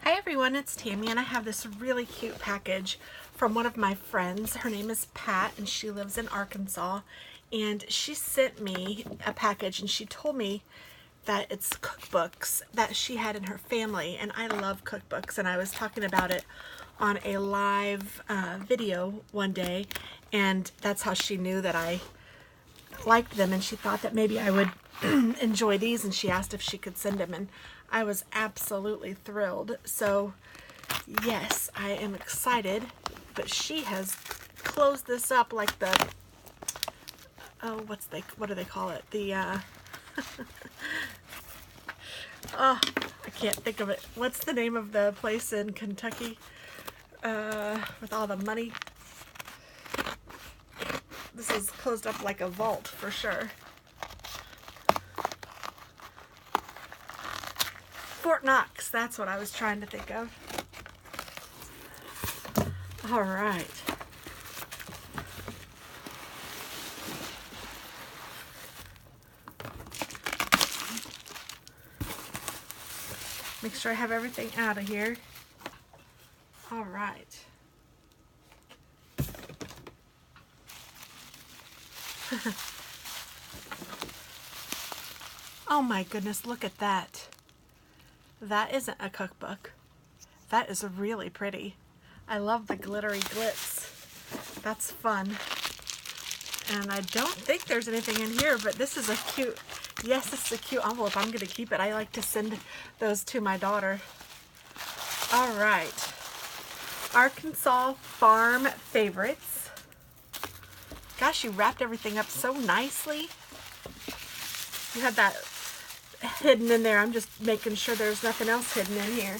Hi everyone, it's Tammy, and I have this really cute package from one of my friends. Her name is Pat and she lives in Arkansas, and she sent me a package and she told me that it's cookbooks that she had in her family, and I love cookbooks, and I was talking about it on a live video one day, and that's how she knew that I liked them, and she thought that maybe I would enjoy these, and she asked if she could send them, and I was absolutely thrilled. So yes, I am excited, but she has closed this up like the what do they call it, the oh, I can't think of it. What's the name of the place in Kentucky with all the money? This is closed up like a vault for sure. Fort Knox, that's what I was trying to think of. All right. Make sure I have everything out of here. All right. Oh my goodness, look at that. That isn't a cookbook. That is really pretty. I love the glittery glitz. That's fun. And I don't think there's anything in here, but this is a cute, yes, this is a cute envelope. I'm going to keep it. I like to send those to my daughter. All right. Arkansas Farm Favorites. Gosh, you wrapped everything up so nicely. You had that hidden in there. I'm just making sure there's nothing else hidden in here.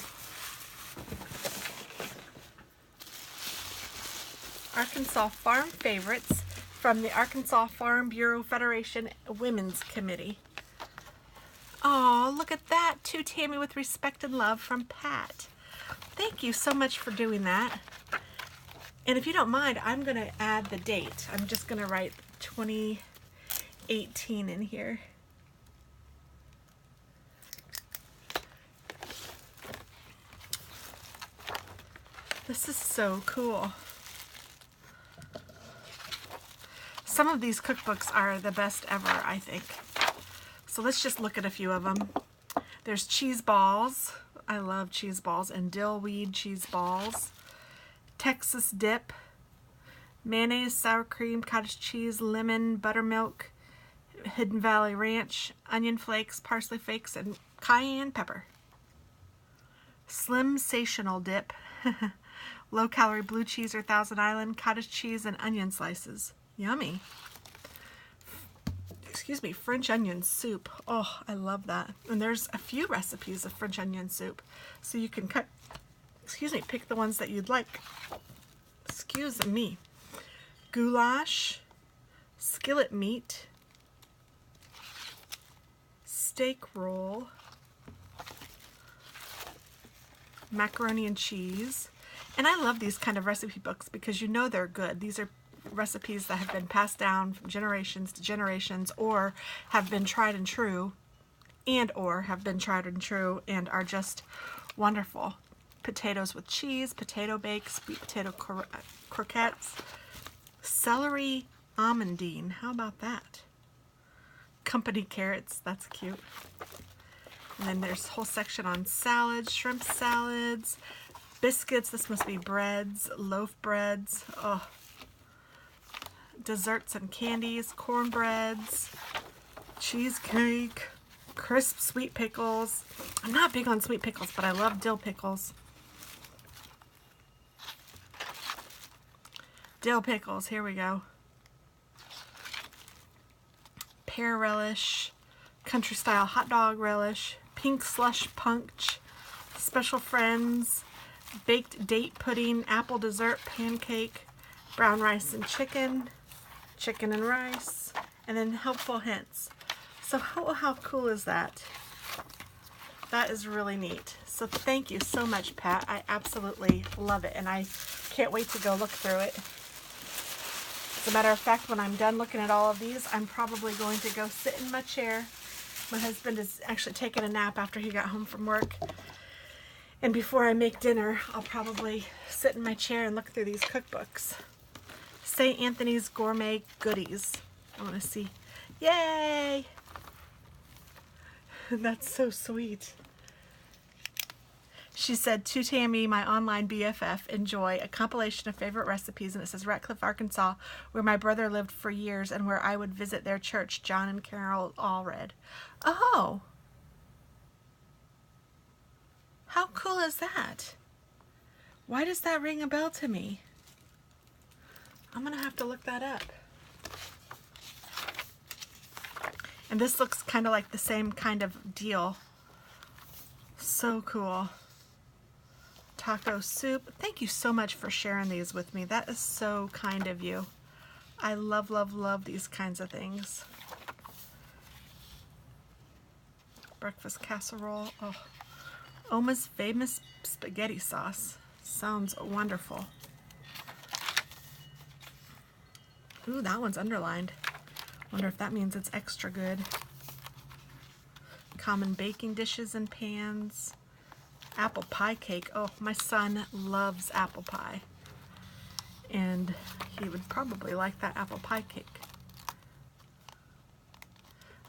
Arkansas Farm Favorites from the Arkansas Farm Bureau Federation Women's Committee. Oh, look at that. To Tammy with respect and love from Pat. Thank you so much for doing that. And if you don't mind, I'm going to add the date. I'm just going to write 2018 in here. This is so cool. Some of these cookbooks are the best ever, I think. So let's just look at a few of them. There's cheese balls. I love cheese balls. And dill weed cheese balls. Texas dip. Mayonnaise, sour cream, cottage cheese, lemon, buttermilk, Hidden Valley Ranch, onion flakes, parsley flakes, and cayenne pepper. Slim Sational dip. Low-calorie blue cheese or Thousand Island, cottage cheese, and onion slices. Yummy. Excuse me, French onion soup. Oh, I love that. And there's a few recipes of French onion soup. So you can pick the ones that you'd like. Excuse me. Goulash, skillet meat, steak roll, macaroni and cheese. And I love these kind of recipe books because you know they're good. These are recipes that have been passed down from generations to generations, or have been tried and true, and are just wonderful. Potatoes with cheese, potato bake, sweet potato croquettes, celery almondine. How about that? Company carrots. That's cute. And then there's a whole section on salads, shrimp salads, biscuits. This must be breads, loaf breads. Oh. Desserts and candies, cornbreads, cheesecake, crisp sweet pickles. I'm not big on sweet pickles, but I love dill pickles. Dill pickles, here we go. Pear relish, country style hot dog relish, pink slush punch, special friends, baked date pudding, apple dessert pancake, brown rice and chicken and rice, and then helpful hints. So how cool is that? That is really neat. So thank you so much, Pat. I absolutely love it, and I can't wait to go look through it. As a matter of fact, when I'm done looking at all of these, I'm probably going to go sit in my chair. My husband is actually taking a nap after he got home from work. And before I make dinner, I'll probably sit in my chair and look through these cookbooks. Say Anthony's Gourmet Goodies. I want to see. Yay! That's so sweet. She said, to Tammy, my online BFF, enjoy a compilation of favorite recipes. And it says Ratcliffe, Arkansas, where my brother lived for years and where I would visit their church, John and Carol Allred. Oh! How cool is that? Why does that ring a bell to me? I'm going to have to look that up. And this looks kind of like the same kind of deal. So cool. Taco soup. Thank you so much for sharing these with me. That is so kind of you. I love, love, love these kinds of things. Breakfast casserole. Oh. Oma's famous spaghetti sauce. Sounds wonderful. Ooh, that one's underlined. Wonder if that means it's extra good. Common baking dishes and pans. Apple pie cake. Oh, my son loves apple pie. And he would probably like that apple pie cake.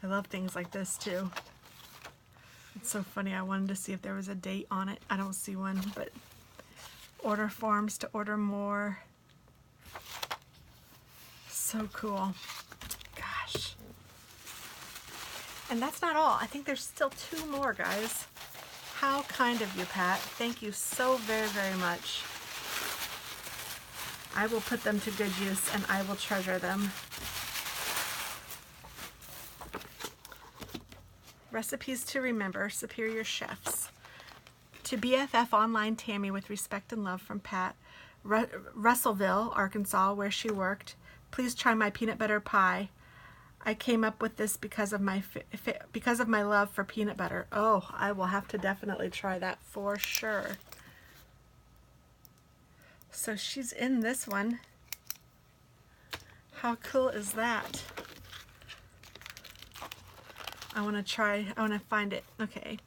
I love things like this too. It's so funny. I wanted to see if there was a date on it. I don't see one, but order forms to order more. So cool. Gosh. And that's not all. I think there's still 2 more, guys. How kind of you, Pat. Thank you so very, very much. I will put them to good use and I will treasure them. Recipes to remember, Superior Chefs. To BFF Online Tammy with respect and love from Pat. Russellville, Arkansas, where she worked. Please try my peanut butter pie. I came up with this because of my love for peanut butter. Oh, I will have to definitely try that for sure. So she's in this one. How cool is that? I want to find it. Okay.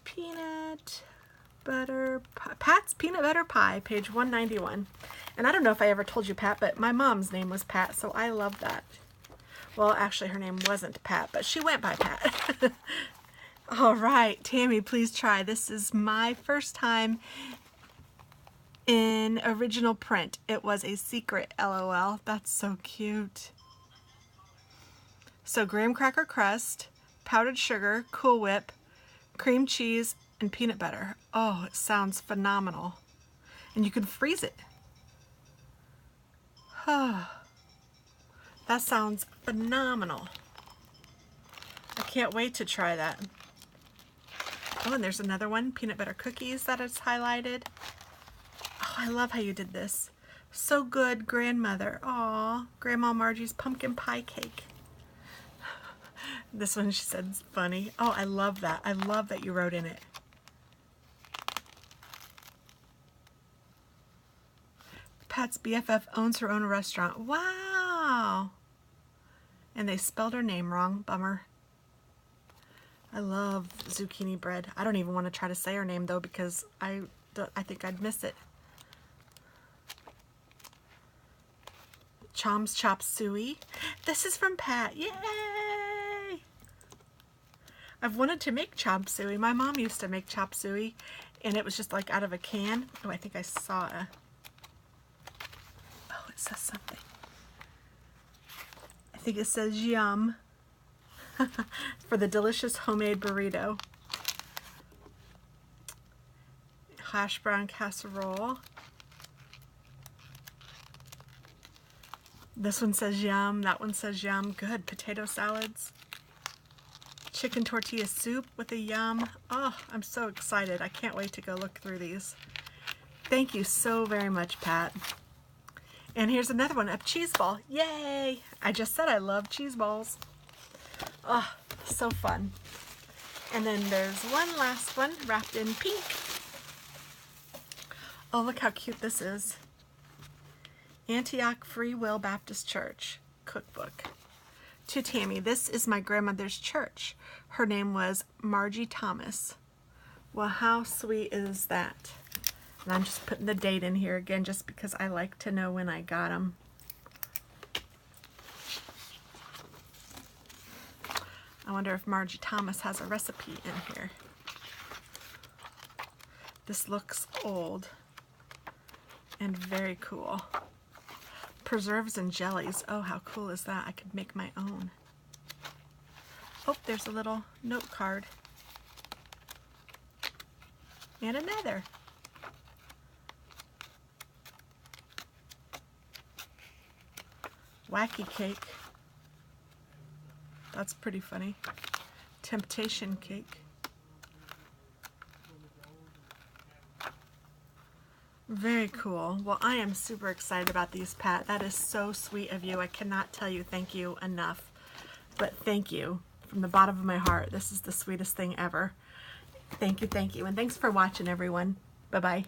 Peanut butter pie. Pat's Peanut Butter Pie, page 191. And I don't know if I ever told you, Pat, but my mom's name was Pat, so I love that. Well, actually, her name wasn't Pat, but she went by Pat. All right, Tammy, please try. This is my first time in original print. It was a secret, LOL. That's so cute. So graham cracker crust, powdered sugar, Cool Whip, cream cheese, and peanut butter. Oh, it sounds phenomenal. And you can freeze it. Oh, that sounds phenomenal. I can't wait to try that. Oh, and there's another one, peanut butter cookies that is highlighted. Oh, I love how you did this. So good, grandmother. Aw, Grandma Margie's pumpkin pie cake. This one she said is funny. Oh, I love that. I love that you wrote in it. Pat's BFF owns her own restaurant. Wow. And they spelled her name wrong. Bummer. I love zucchini bread. I don't even want to try to say her name though because I think I'd miss it. Chom's Chop Suey. This is from Pat. Yay! I've wanted to make chop suey. My mom used to make chop suey and it was just like out of a can. Oh, I think I saw a... Oh, it says something. I think it says yum for the delicious homemade burrito. Hash brown casserole. This one says yum. That one says yum. Good. Potato salads. Chicken tortilla soup with a yum. Oh, I'm so excited. I can't wait to go look through these. Thank you so very much, Pat. And here's another one, a cheese ball. Yay! I just said I love cheese balls. Oh, so fun. And then there's one last one wrapped in pink. Oh, look how cute this is. Antioch Free Will Baptist Church cookbook. To Tammy, this is my grandmother's church. Her name was Margie Thomas. Well, how sweet is that? And I'm just putting the date in here again just because I like to know when I got them. I wonder if Margie Thomas has a recipe in here. This looks old and very cool. Preserves and jellies. Oh, how cool is that? I could make my own. Oh, there's a little note card. And another. Wacky cake. That's pretty funny. Temptation cake. Very cool. Well, I am super excited about these, Pat. That is so sweet of you. I cannot tell you thank you enough. But thank you from the bottom of my heart. This is the sweetest thing ever. Thank you, thank you. And thanks for watching, everyone. Bye-bye.